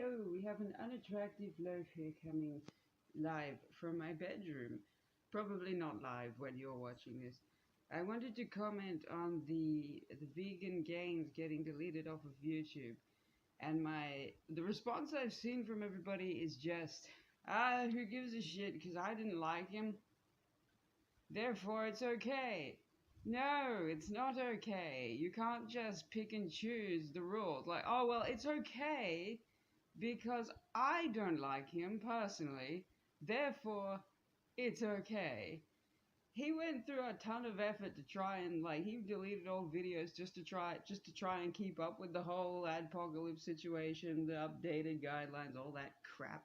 Hello, we have an unattractive loaf here coming live from my bedroom. Probably not live when you're watching this. I wanted to comment on the vegan gains getting deleted off of YouTube, and the response I've seen from everybody is just, who gives a shit because I didn't like him, therefore it's okay. No, it's not okay. You can't just pick and choose the rules. Like, oh, well, it's okay because I don't like him personally, therefore it's okay. He went through a ton of effort to try and he deleted all videos just to try and keep up with the whole adpocalypse situation, the updated guidelines, all that crap.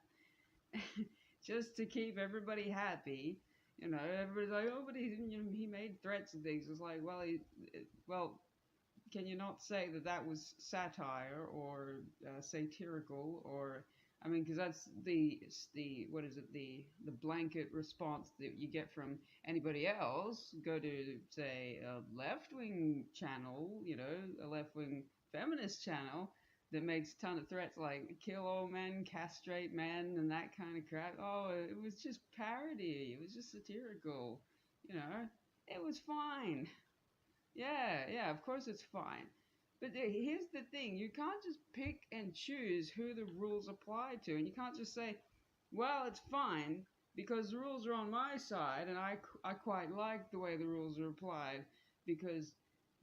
Just to keep everybody happy. Everybody's like, oh, but he made threats and things. It's like, well, can you not say that that was satire or satirical, or I mean, because that's the what is it, the blanket response that you get from anybody else. Go to, say, a left-wing channel, a left-wing feminist channel that makes a ton of threats like kill all men, castrate men, and that kind of crap. Oh, it was just parody. It was just satirical. It was fine. Yeah, of course it's fine. But here's the thing, you can't just pick and choose who the rules apply to, and you can't just say, well, it's fine, because the rules are on my side, and I quite like the way the rules are applied, because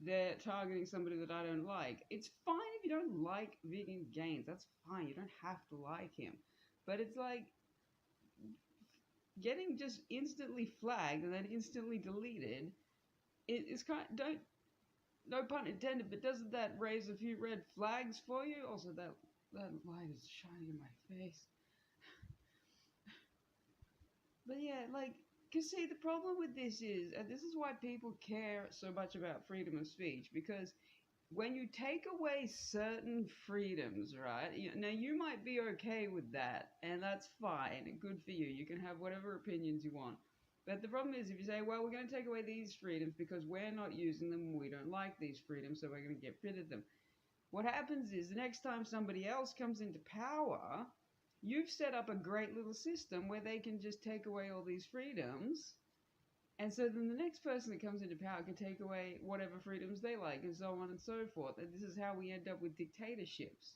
they're targeting somebody that I don't like. It's fine if you don't like Vegan Gains, that's fine, you don't have to like him. But it's like, getting just instantly flagged and then instantly deleted, it's kind of, don't, no pun intended, but doesn't that raise a few red flags for you? Also, that light is shining in my face. But yeah, because see, the problem with this is, and this is why people care so much about freedom of speech, because when you take away certain freedoms, right? Now, you might be okay with that, and that's fine, good for you. You can have whatever opinions you want. But the problem is, if you say, well, we're going to take away these freedoms because we're not using them, we don't like these freedoms, so we're going to get rid of them. What happens is, the next time somebody else comes into power, you've set up a great little system where they can just take away all these freedoms, and so then the next person that comes into power can take away whatever freedoms they like, and so on and so forth. And this is how we end up with dictatorships.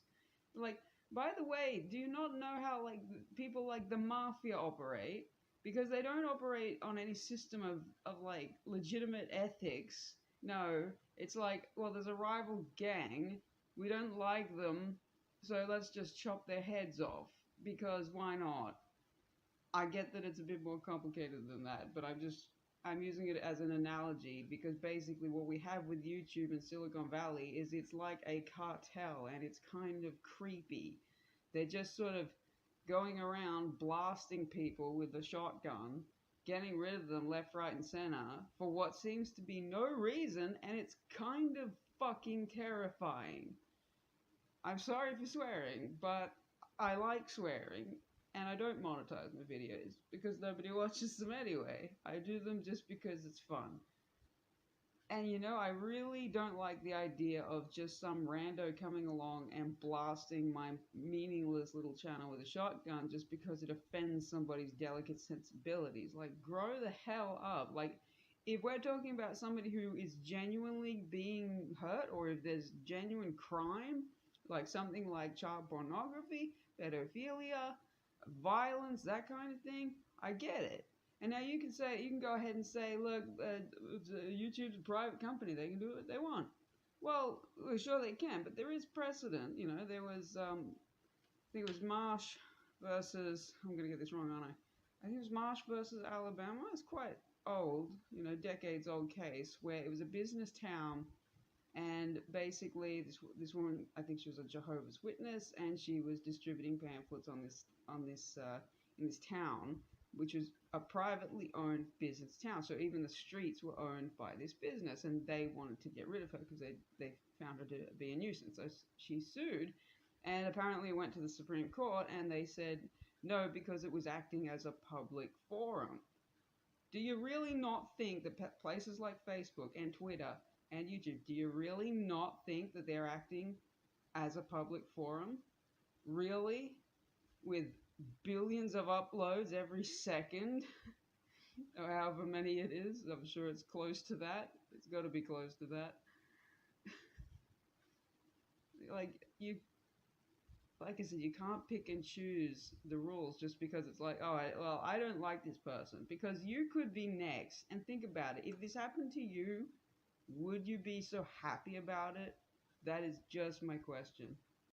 By the way, do you not know how people like the mafia operate? Because they don't operate on any system of legitimate ethics. No, it's like, well, there's a rival gang, we don't like them, so let's just chop their heads off, because why not? I get that it's a bit more complicated than that, but I'm using it as an analogy, because basically what we have with YouTube and Silicon Valley is it's like a cartel, and it's kind of creepy. They're just sort of going around blasting people with a shotgun, getting rid of them left, right, and center for what seems to be no reason, and it's kind of fucking terrifying. I'm sorry for swearing, but I like swearing, and I don't monetize my videos because nobody watches them anyway. I do them just because it's fun. And I really don't like the idea of just some rando coming along and blasting my meaningless little channel with a shotgun just because it offends somebody's delicate sensibilities. Grow the hell up. If we're talking about somebody who is genuinely being hurt, or if there's genuine crime, like something like child pornography, pedophilia, violence, that kind of thing, I get it. And now you can go ahead and say, look, YouTube's a private company, they can do what they want. Well, sure they can, but there is precedent. There was, I think it was Marsh versus, I'm going to get this wrong, aren't I? I think it was Marsh versus Alabama. It's quite old, decades old case, where it was a business town, and basically this woman, I think she was a Jehovah's Witness, and she was distributing pamphlets in this town, which was a privately owned business town. So even the streets were owned by this business, and they wanted to get rid of her because they found her to be a nuisance. So she sued, and apparently it went to the Supreme Court, and they said no, because it was acting as a public forum. Do you really not think that places like Facebook and Twitter and YouTube, do you really not think that they're acting as a public forum? Really? With billions of uploads every second, or however many it is. I'm sure it's close to that. It's got to be close to that. Like you, like I said, you can't pick and choose the rules just because it's like, oh, well, I don't like this person because you could be next. And think about it. If this happened to you, would you be so happy about it? That is just my question.